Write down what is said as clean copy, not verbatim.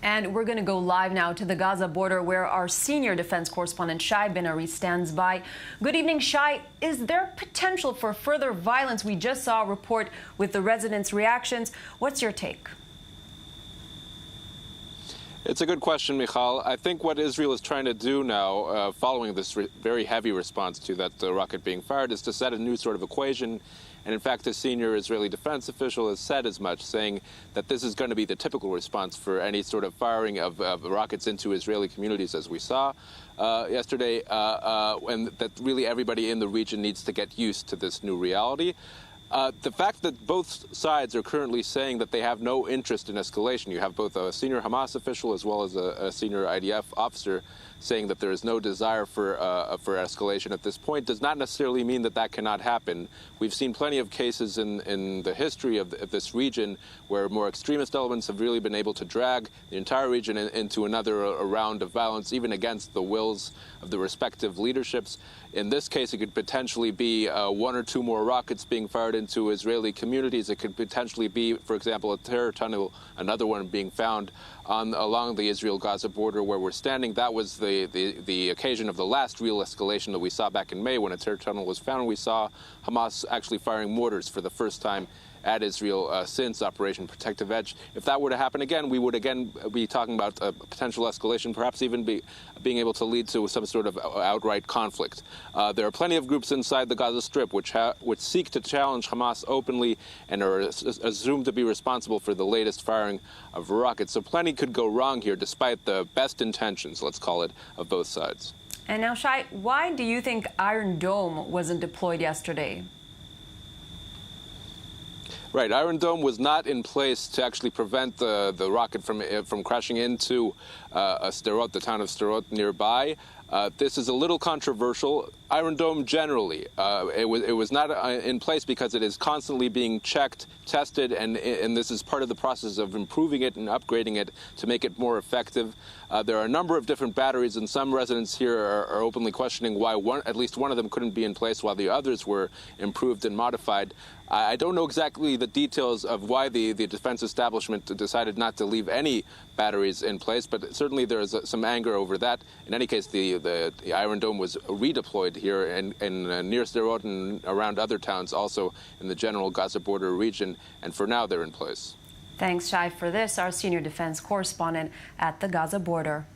And we're going to go live now to the Gaza border where our senior defense correspondent Shai Ben Ari stands by. Good evening, Shai. Is there potential for further violence? We just saw a report with the residents' reactions. What's your take? It's a good question, Michal. I think what Israel is trying to do now, following this very heavy response to that rocket being fired, is to set a new sort of equation. And in fact, a senior Israeli defense official has said as much, saying that this is going to be the typical response for any sort of firing of rockets into Israeli communities, as we saw yesterday, and that really everybody in the region needs to get used to this new reality. The fact that both sides are currently saying that they have no interest in escalation, you have both a senior Hamas official as well as a senior IDF officer saying that there is no desire for escalation at this point, does not necessarily mean that that cannot happen. We've seen plenty of cases in the history of this region where more extremist elements have really been able to drag the entire region into another round of violence, even against the wills of the respective leaderships. In this case, it could potentially be one or two more rockets being fired into Israeli communities. It could potentially be, for example, a terror tunnel, another one being found along the Israel-Gaza border where we're standing. That was the occasion of the last real escalation that we saw back in May when a terror tunnel was found. We saw Hamas actually firing mortars for the first time at Israel since Operation Protective Edge. If that were to happen again, we would again be talking about a potential escalation, perhaps even being able to lead to some sort of outright conflict. There are plenty of groups inside the Gaza Strip which seek to challenge Hamas openly and are assumed to be responsible for the latest firing of rockets. So plenty could go wrong here, despite the best intentions, let's call it, of both sides. And now, Shai, why do you think Iron Dome wasn't deployed yesterday? Right, Iron Dome was not in place to actually prevent the rocket from crashing into Sderot, the town of Sderot nearby. This is a little controversial. Iron Dome generally, it was not in place because it is constantly being checked, tested, and this is part of the process of improving it and upgrading it to make it more effective. There are a number of different batteries, and some residents here are openly questioning why at least one of them couldn't be in place while the others were improved and modified. I don't know exactly the details of why the defense establishment decided not to leave any batteries in place, but certainly there is some anger over that. In any case, the Iron Dome was redeployed here in near Sderot and around other towns, also in the general Gaza border region, and for now they're in place. Thanks, Shai, for this, our senior defense correspondent at the Gaza border.